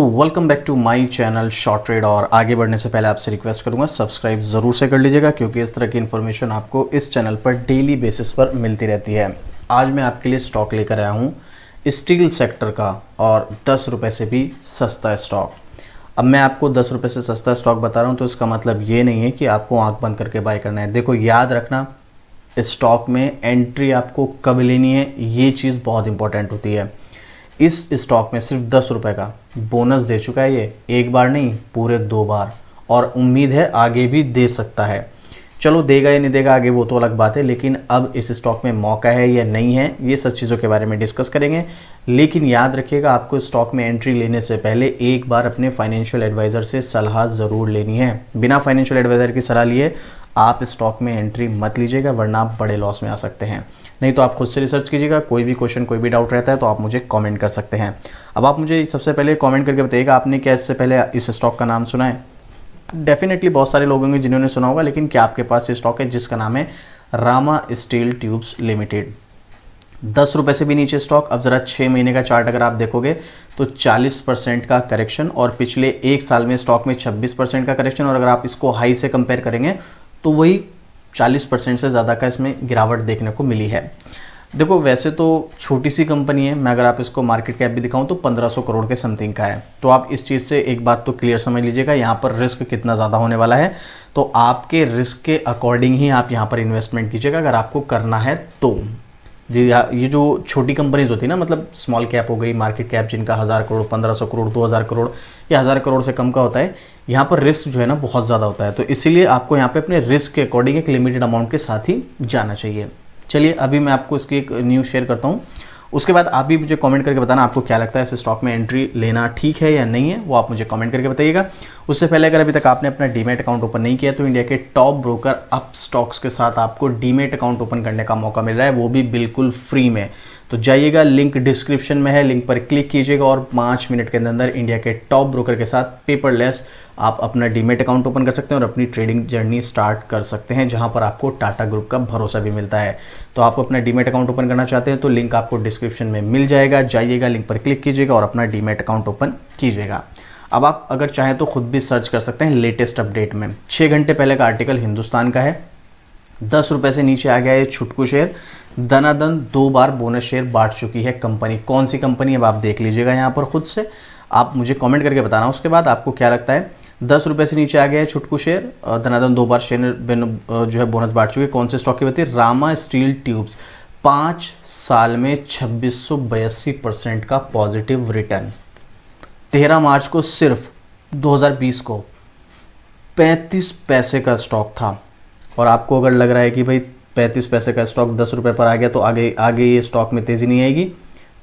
Welcome back to my channel short trade. और आगे बढ़ने से पहले आपसे रिक्वेस्ट करूंगा सब्सक्राइब ज़रूर से कर लीजिएगा, क्योंकि इस तरह की इन्फॉर्मेशन आपको इस चैनल पर डेली बेसिस पर मिलती रहती है। आज मैं आपके लिए स्टॉक लेकर आया हूँ स्टील सेक्टर का, और 10 रुपये से भी सस्ता स्टॉक। अब मैं आपको 10 रुपये से सस्ता स्टॉक बता रहा हूँ तो इसका मतलब ये नहीं है कि आपको आँख बंद करके बाय करना है। देखो, याद रखना, स्टॉक में एंट्री आपको कब लेनी है, ये चीज़ बहुत इंपॉर्टेंट होती है। इस स्टॉक में सिर्फ 10 रुपये का बोनस दे चुका है ये, एक बार नहीं पूरे 2 बार, और उम्मीद है आगे भी दे सकता है। चलो देगा या नहीं देगा आगे वो तो अलग बात है, लेकिन अब इस स्टॉक में मौका है या नहीं है, ये सब चीज़ों के बारे में डिस्कस करेंगे। लेकिन याद रखिएगा, आपको स्टॉक में एंट्री लेने से पहले एक बार अपने फाइनेंशियल एडवाइज़र से सलाह ज़रूर लेनी है। बिना फाइनेंशियल एडवाइज़र की सलाह लिए आप स्टॉक में एंट्री मत लीजिएगा, वरना आप बड़े लॉस में आ सकते हैं। नहीं तो आप खुद से रिसर्च कीजिएगा। कोई भी क्वेश्चन, कोई भी डाउट रहता है तो आप मुझे कमेंट कर सकते हैं। अब आप मुझे सबसे पहले कमेंट करके बताइएगा, आपने क्या इससे पहले इस स्टॉक का नाम सुना है? डेफिनेटली बहुत सारे लोग होंगे जिन्होंने सुना होगा, लेकिन क्या आपके पास ये स्टॉक है जिसका नाम है रामा स्टील ट्यूब्स लिमिटेड। 10 रुपये से भी नीचे स्टॉक। अब ज़रा 6 महीने का चार्ट अगर आप देखोगे तो 40% का करेक्शन, और पिछले 1 साल में स्टॉक में 26% का करेक्शन, और अगर आप इसको हाई से कंपेयर करेंगे तो वही 40% से ज़्यादा का इसमें गिरावट देखने को मिली है। देखो, वैसे तो छोटी सी कंपनी है, मैं अगर आप इसको मार्केट कैप भी दिखाऊं तो 1500 करोड़ के समथिंग का है। तो आप इस चीज़ से एक बात तो क्लियर समझ लीजिएगा, यहाँ पर रिस्क कितना ज़्यादा होने वाला है। तो आपके रिस्क के अकॉर्डिंग ही आप यहाँ पर इन्वेस्टमेंट कीजिएगा अगर आपको करना है तो। जी, ये जो छोटी कंपनीज होती है ना, मतलब स्मॉल कैप हो गई, मार्केट कैप जिनका 1000 करोड़, 1500 करोड़, 2000 करोड़ या 1000 करोड़ से कम का होता है, यहाँ पर रिस्क जो है ना बहुत ज़्यादा होता है। तो इसीलिए आपको यहाँ पे अपने रिस्क के अकॉर्डिंग एक लिमिटेड अमाउंट के साथ ही जाना चाहिए। चलिए, अभी मैं आपको इसकी एक न्यूज़ शेयर करता हूँ, उसके बाद आप भी मुझे कमेंट करके बताना आपको क्या लगता है इस स्टॉक में एंट्री लेना ठीक है या नहीं है, वो आप मुझे कमेंट करके बताइएगा। उससे पहले अगर अभी तक आपने अपना डीमैट अकाउंट ओपन नहीं किया तो इंडिया के टॉप ब्रोकर अप स्टॉक्स के साथ आपको डीमैट अकाउंट ओपन करने का मौका मिल रहा है, वो भी बिल्कुल फ्री में। तो जाइएगा, लिंक डिस्क्रिप्शन में है, लिंक पर क्लिक कीजिएगा और 5 मिनट के अंदर इंडिया के टॉप ब्रोकर के साथ पेपरलेस आप अपना डीमैट अकाउंट ओपन कर सकते हैं और अपनी ट्रेडिंग जर्नी स्टार्ट कर सकते हैं, जहां पर आपको टाटा ग्रुप का भरोसा भी मिलता है। तो आप अपना डीमैट अकाउंट ओपन करना चाहते हैं तो लिंक आपको डिस्क्रिप्शन में मिल जाएगा, जाइएगा, लिंक पर क्लिक कीजिएगा और अपना डीमैट अकाउंट ओपन कीजिएगा। अब आप अगर चाहें तो खुद भी सर्च कर सकते हैं लेटेस्ट अपडेट में। 6 घंटे पहले का आर्टिकल हिंदुस्तान का है। 10 रुपये से नीचे आ गया ये छुटकू शेयर। दनादन 2 बार बोनस शेयर बांट चुकी है कंपनी। कौन सी कंपनी, अब आप देख लीजिएगा यहाँ पर खुद से, आप मुझे कमेंट करके बताना उसके बाद आपको क्या लगता है। 10 रुपये से नीचे आ गया है छुटकू शेयर, दनादन 2 बार शेयर जो है बोनस बांट चुकी है। कौन से स्टॉक की बताइए? Rama steel tubes. 5 साल में 2682% का पॉजिटिव रिटर्न। 13 मार्च को, सिर्फ 2020 को 35 पैसे का स्टॉक था। और आपको अगर लग रहा है कि भाई 35 पैसे का स्टॉक 10 रुपये पर आ गया तो आगे ये स्टॉक में तेज़ी नहीं आएगी,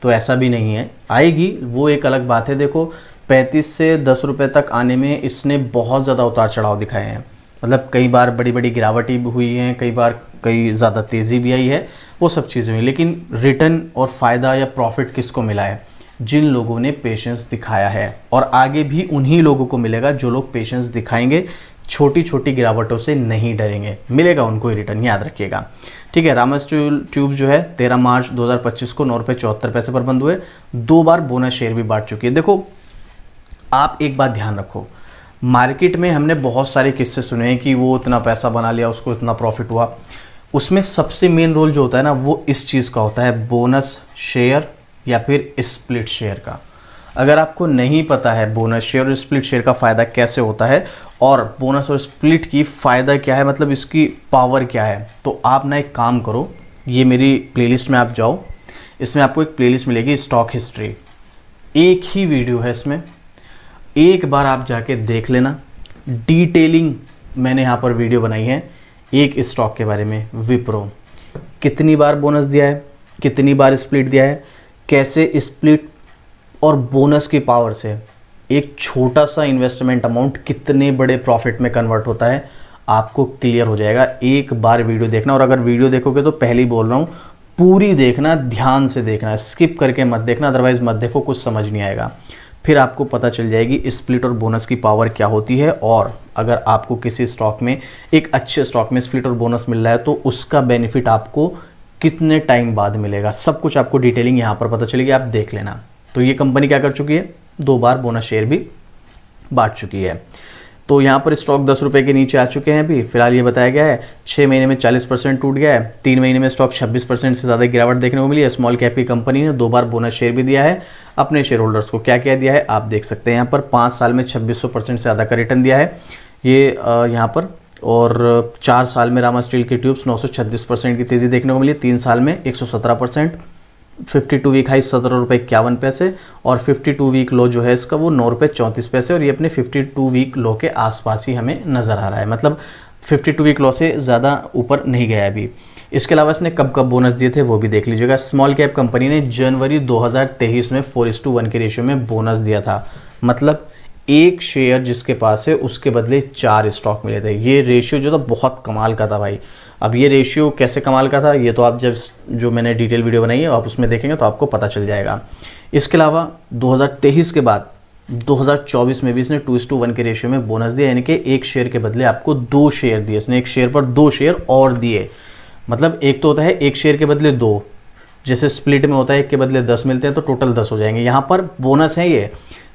तो ऐसा भी नहीं है, आएगी, वो एक अलग बात है। देखो, 35 से 10 रुपये तक आने में इसने बहुत ज़्यादा उतार चढ़ाव दिखाए हैं। मतलब कई बार बड़ी बड़ी गिरावटें भी हुई हैं, कई ज़्यादा तेज़ी भी आई है, वो सब चीज़ें हुई। लेकिन रिटर्न और फ़ायदा या प्रॉफिट किसको मिला है? जिन लोगों ने पेशेंस दिखाया है, और आगे भी उन्हीं लोगों को मिलेगा जो लोग पेशेंस दिखाएंगे, छोटी छोटी गिरावटों से नहीं डरेंगे, मिलेगा उनको ही रिटर्न, याद रखिएगा। ठीक है, रामा स्टील ट्यूब जो है 13 मार्च 2025 को 9 रुपये 74 पैसे पर बंद हुए। 2 बार बोनस शेयर भी बांट चुकी है। देखो, आप एक बात ध्यान रखो, मार्केट में हमने बहुत सारे किस्से सुने हैं कि वो इतना पैसा बना लिया, उसको इतना प्रॉफिट हुआ। उसमें सबसे मेन रोल जो होता है ना, वो इस चीज़ का होता है, बोनस शेयर या फिर स्प्लिट शेयर का। अगर आपको नहीं पता है बोनस शेयर और स्प्लिट शेयर का फ़ायदा कैसे होता है, और बोनस और स्प्लिट की फ़ायदा क्या है, मतलब इसकी पावर क्या है, तो आप ना एक काम करो, ये मेरी प्लेलिस्ट में आप जाओ, इसमें आपको एक प्लेलिस्ट मिलेगी स्टॉक हिस्ट्री। एक ही वीडियो है इसमें, एक बार आप जाके देख लेना। डिटेलिंग मैंने यहाँ पर वीडियो बनाई है एक स्टॉक के बारे में, विप्रो। कितनी बार बोनस दिया है, कितनी बार स्प्लिट दिया है, कैसे स्प्लिट और बोनस की पावर से एक छोटा सा इन्वेस्टमेंट अमाउंट कितने बड़े प्रॉफिट में कन्वर्ट होता है, आपको क्लियर हो जाएगा। एक बार वीडियो देखना, और अगर वीडियो देखोगे तो पहले ही बोल रहा हूँ, पूरी देखना, ध्यान से देखना, स्किप करके मत देखना, अदरवाइज मत देखो, कुछ समझ नहीं आएगा। फिर आपको पता चल जाएगी स्प्लिट और बोनस की पावर क्या होती है, और अगर आपको किसी स्टॉक में, एक अच्छे स्टॉक में स्प्लिट और बोनस मिल रहा है तो उसका बेनिफिट आपको कितने टाइम बाद मिलेगा, सब कुछ आपको डिटेलिंग यहाँ पर पता चलेगी, आप देख लेना। तो ये कंपनी क्या कर चुकी है, 2 बार बोनस शेयर भी बांट चुकी है। तो यहाँ पर स्टॉक 10 रुपये के नीचे आ चुके हैं अभी फिलहाल, ये बताया गया है। 6 महीने में 40% टूट गया है, 3 महीने में स्टॉक 26% से ज़्यादा गिरावट देखने को मिली है। स्मॉल कैप की कंपनी ने 2 बार बोनस शेयर भी दिया है अपने शेयर होल्डर्स को। क्या क्या दिया है आप देख सकते हैं यहाँ पर, 5 साल में 2600% से ज़्यादा का रिटर्न दिया है ये यहाँ पर, और 4 साल में रामा स्टील की ट्यूब्स 936% की तेज़ी देखने को मिली, 3 साल में 117%, 52 वीक हाई 17 रुपये 51 पैसे, और 52 वीक लो जो है इसका वो 9 रुपये 34 पैसे, और ये अपने 52 वीक लो के आसपास ही हमें नज़र आ रहा है, मतलब 52 वीक लो से ज़्यादा ऊपर नहीं गया है अभी। इसके अलावा इसने कब कब बोनस दिए थे वो भी देख लीजिएगा। स्मॉल कैप कंपनी ने जनवरी 2023 में 4:1 के रेशियो में बोनस दिया था, मतलब एक शेयर जिसके पास है उसके बदले 4 स्टॉक मिले थे। ये रेशियो जो था बहुत कमाल का था भाई। अब ये रेशियो कैसे कमाल का था ये तो आप जब जो मैंने डिटेल वीडियो बनाई है आप उसमें देखेंगे तो आपको पता चल जाएगा। इसके अलावा 2023 के बाद 2024 में भी इसने 2:1 के रेशियो में बोनस दिया, यानी कि एक शेयर के बदले आपको 2 शेयर दिए इसने, एक शेयर पर 2 शेयर और दिए। मतलब एक तो होता है एक शेयर के बदले 2, जैसे स्प्लिट में होता है 1 के बदले 10 मिलते हैं तो टोटल 10 हो जाएंगे। यहाँ पर बोनस है ये,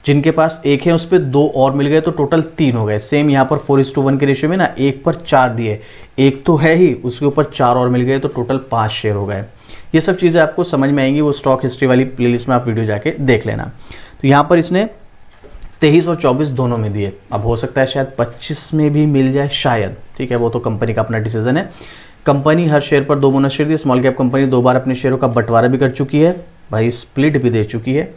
जिनके पास 1 है उस पर 2 और मिल गए तो टोटल 3 हो गए। सेम यहाँ पर 4:1 के रेशियो में ना 1 पर 4 दिए, 1 तो है ही उसके ऊपर 4 और मिल गए तो टोटल 5 शेयर हो गए। ये सब चीज़ें आपको समझ में आएंगी, वो स्टॉक हिस्ट्री वाली प्लेलिस्ट में आप वीडियो जाके देख लेना। तो यहाँ पर इसने 23 और 24 दोनों में दिए, अब हो सकता है शायद 25 में भी मिल जाए शायद, ठीक है, वो तो कंपनी का अपना डिसीजन है। कंपनी हर शेयर पर 2 बोनस शेयर दी। स्मॉल कैप कंपनी 2 बार अपने शेयरों का बंटवारा भी कर चुकी है भाई, स्प्लिट भी दे चुकी है।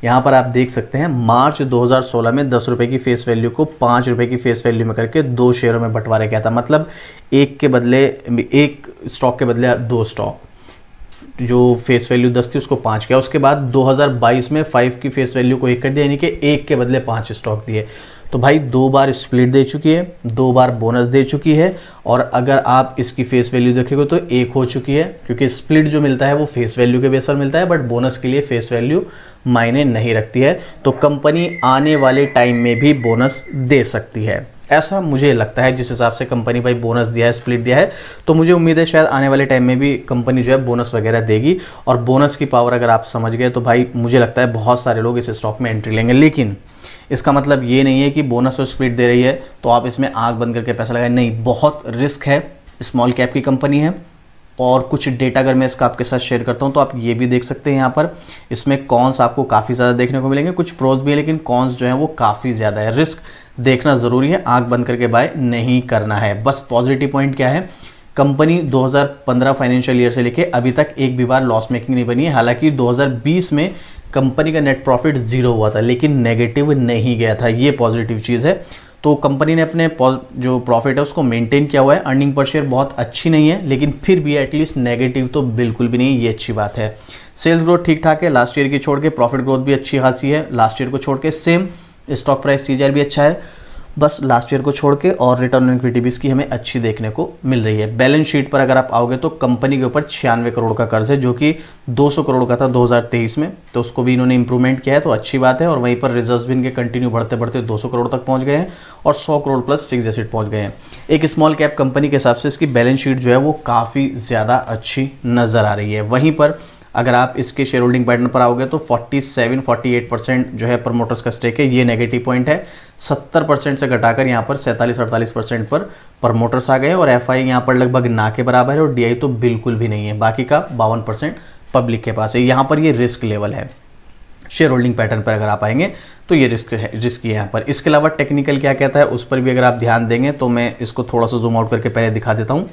यहाँ पर आप देख सकते हैं मार्च 2016 में 10 रुपये की फेस वैल्यू को 5 रुपये की फेस वैल्यू में करके 2 शेयरों में बंटवारा किया था, मतलब एक स्टॉक के बदले 2 स्टॉक, जो फेस वैल्यू 10 थी उसको 5 किया। उसके बाद 2022 में 5 की फेस वैल्यू को 1 कर दिया, यानी कि 1 के बदले 5 स्टॉक दिए। तो भाई 2 बार स्प्लिट दे चुकी है, 2 बार बोनस दे चुकी है, और अगर आप इसकी फेस वैल्यू देखेंगे तो 1 हो चुकी है, क्योंकि स्प्लिट जो मिलता है वो फेस वैल्यू के बेस पर मिलता है, बट बोनस के लिए फेस वैल्यू मायने नहीं रखती है। तो कंपनी आने वाले टाइम में भी बोनस दे सकती है, ऐसा मुझे लगता है। जिस हिसाब से कंपनी भाई बोनस दिया है, स्प्लिट दिया है, तो मुझे उम्मीद है शायद आने वाले टाइम में भी कंपनी जो है बोनस वगैरह देगी। और बोनस की पावर अगर आप समझ गए तो भाई मुझे लगता है बहुत सारे लोग इस स्टॉक में एंट्री लेंगे। लेकिन इसका मतलब ये नहीं है कि बोनस और स्प्लिट दे रही है तो आप इसमें आंख बंद करके पैसा लगाएं, नहीं, बहुत रिस्क है। स्मॉल कैप की कंपनी है, और कुछ डेटा अगर मैं इसका आपके साथ शेयर करता हूं तो आप ये भी देख सकते हैं। यहाँ पर इसमें कॉन्स आपको काफ़ी ज़्यादा देखने को मिलेंगे, कुछ प्रोज भी है, लेकिन कॉन्स जो है वो काफ़ी ज़्यादा है। रिस्क देखना ज़रूरी है, आंख बंद करके बाय नहीं करना है। बस पॉजिटिव पॉइंट क्या है, कंपनी 2015 फाइनेंशियल ईयर से लेके अभी तक एक भी बार लॉस मेकिंग नहीं बनी है। हालांकि 2020 में कंपनी का नेट प्रॉफिट 0 हुआ था, लेकिन नेगेटिव नहीं गया था, ये पॉजिटिव चीज़ है। तो कंपनी ने अपने जो प्रॉफिट है उसको मेंटेन किया हुआ है। अर्निंग पर शेयर बहुत अच्छी नहीं है, लेकिन फिर भी एटलीस्ट नेगेटिव तो बिल्कुल भी नहीं, ये अच्छी बात है। सेल्स ग्रोथ ठीक ठाक है लास्ट ईयर की छोड़ के, प्रॉफिट ग्रोथ भी अच्छी खासी है लास्ट ईयर को छोड़ के। सेम स्टॉक प्राइस CAGR भी अच्छा है, बस लास्ट ईयर को छोड़ के, और रिटर्न ऑन इक्विटी भी इसकी हमें अच्छी देखने को मिल रही है। बैलेंस शीट पर अगर आप आओगे तो कंपनी के ऊपर 96 करोड़ का कर्ज है, जो कि 200 करोड़ का था 2023 में, तो उसको भी इन्होंने इंप्रूवमेंट किया है, तो अच्छी बात है। और वहीं पर रिजर्व्स भी इनके कंटिन्यू बढ़ते बढ़ते 200 करोड़ तक पहुंच गए हैं, और 100 करोड़ प्लस फिक्स एसेट पहुंच गए हैं। एक स्मॉल कैप कंपनी के हिसाब से इसकी बैलेंस शीट जो है वो काफ़ी ज़्यादा अच्छी नज़र आ रही है। वहीं पर अगर आप इसके शेयर होल्डिंग पैटर्न पर आओगे तो 47-48% जो है प्रमोटर्स का स्टेक है, ये नेगेटिव पॉइंट है। 70% से घटाकर यहाँ पर 47-48% पर प्रमोटर्स आ गए, और FI यहाँ पर लगभग ना के बराबर है, और DI तो बिल्कुल भी नहीं है। बाकी का 52% पब्लिक के पास है। यहाँ पर ये रिस्क लेवल है। शेयर होल्डिंग पैटर्न पर अगर आप आएंगे तो ये रिस्क है यहाँ पर। इसके अलावा टेक्निकल क्या कहता है उस पर भी अगर आप ध्यान देंगे तो मैं इसको थोड़ा सा जूम आउट करके पहले दिखा देता हूँ।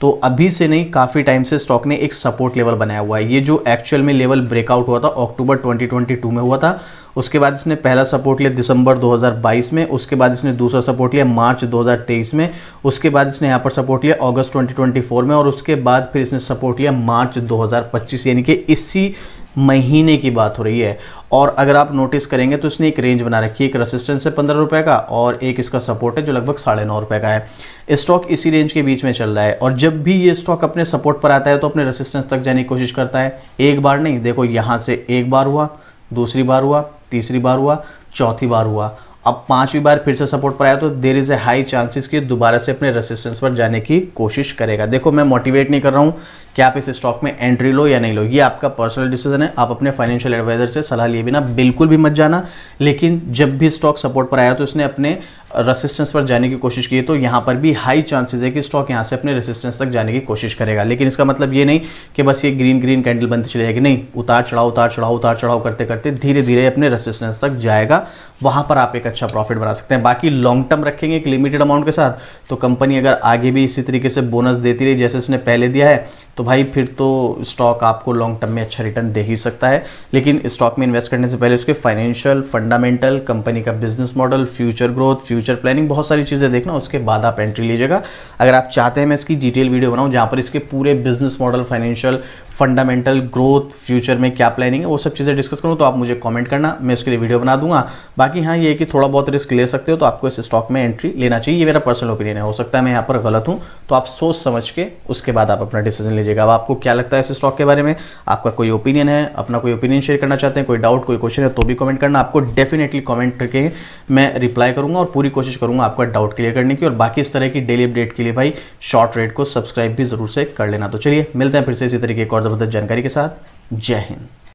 तो अभी से नहीं, काफ़ी टाइम से स्टॉक ने एक सपोर्ट लेवल बनाया हुआ है। ये जो एक्चुअल में लेवल ब्रेकआउट हुआ था अक्टूबर 2022 में हुआ था, उसके बाद इसने पहला सपोर्ट लिया दिसंबर 2022 में, उसके बाद इसने दूसरा सपोर्ट लिया मार्च 2023 में, उसके बाद इसने यहाँ पर सपोर्ट लिया अगस्त 2024 में, और उसके बाद फिर इसने सपोर्ट लिया मार्च 2025, यानी कि इसी महीने की बात हो रही है। और अगर आप नोटिस करेंगे तो इसने एक रेंज बना रखी है, एक रेसिस्टेंस है 15 रुपये का, और एक इसका सपोर्ट है जो लगभग 9.5 रुपये का है। स्टॉक इसी रेंज के बीच में चल रहा है, और जब भी ये स्टॉक अपने सपोर्ट पर आता है तो अपने रेसिस्टेंस तक जाने की कोशिश करता है। एक बार नहीं, देखो यहाँ से एक बार हुआ, दूसरी बार हुआ, तीसरी बार हुआ, चौथी बार हुआ, अब 5वीं बार फिर से सपोर्ट पर आया तो there is a high chances कि दोबारा से अपने रेसिस्टेंस पर जाने की कोशिश करेगा। देखो मैं मोटिवेट नहीं कर रहा हूँ कि आप इस स्टॉक में एंट्री लो या नहीं लो, ये आपका पर्सनल डिसीजन है। आप अपने फाइनेंशियल एडवाइजर से सलाह लिए बिना बिल्कुल भी मत जाना। लेकिन जब भी स्टॉक सपोर्ट पर आया तो इसने अपने रेसिस्टेंस पर जाने की कोशिश की है, तो यहाँ पर भी हाई चांसेस है कि स्टॉक यहाँ से अपने रेसिस्टेंस तक जाने की कोशिश करेगा। लेकिन इसका मतलब ये नहीं कि बस ये ग्रीन कैंडल बनती चली जाएगी, नहीं, उतार चढ़ाव करते करते धीरे धीरे अपने रेसिस्टेंस तक जाएगा। वहाँ पर आप एक अच्छा प्रॉफिट बना सकते हैं। बाकी लॉन्ग टर्म रखेंगे एक लिमिटेड अमाउंट के साथ, तो कंपनी अगर आगे भी इसी तरीके से बोनस देती रही जैसे इसने पहले दिया है, तो भाई फिर तो स्टॉक आपको लॉन्ग टर्म में अच्छा रिटर्न दे ही सकता है। लेकिन स्टॉक में इन्वेस्ट करने से पहले उसके फाइनेंशियल फंडामेंटल, कंपनी का business model, future growth, future planning, बहुत सारी चीज़ें देखना, उसके बाद आप एंट्री लीजिएगा। अगर आप चाहते हैं मैं इसकी डिटेल वीडियो बनाऊं जहां पर इसके पूरे business model, financial fundamental, growth, future में क्या प्लानिंग है, वो सब चीज़ें डिस्कस करूँ, तो आप मुझे कमेंट करना, मैं उसके लिए वीडियो बना दूंगा। बाकी हाँ ये है कि थोड़ा बहुत रिस्क ले सकते हो, तो आपको इस स्टॉक में एंट्री लेना चाहिए। ये मेरा पर्सनल ओपिनियन है, हो सकता है मैं यहाँ पर गलत हूँ, तो आप सोच समझ के उसके बाद आप अपना डिसीजन लीजिएगा। अब आपको क्या लगता है इस स्टॉक के बारे में, आपका कोई ओपिनियन है, अपना कोई ओपिनियन शेयर करना चाहते हैं, कोई डाउट, कोई क्वेश्चन है, तो भी कमेंट करना। आपको डेफिनेटली कमेंट करके मैं रिप्लाई करूंगा और पूरी कोशिश करूंगा आपका डाउट क्लियर करने की। और बाकी इस तरह की डेली अपडेट के लिए भाई शॉर्ट ट्रेड को सब्सक्राइब भी जरूर से कर लेना। तो चलिए मिलते हैं फिर से इसी तरीके एक और जबरदस्त जानकारी के साथ। जय हिंद।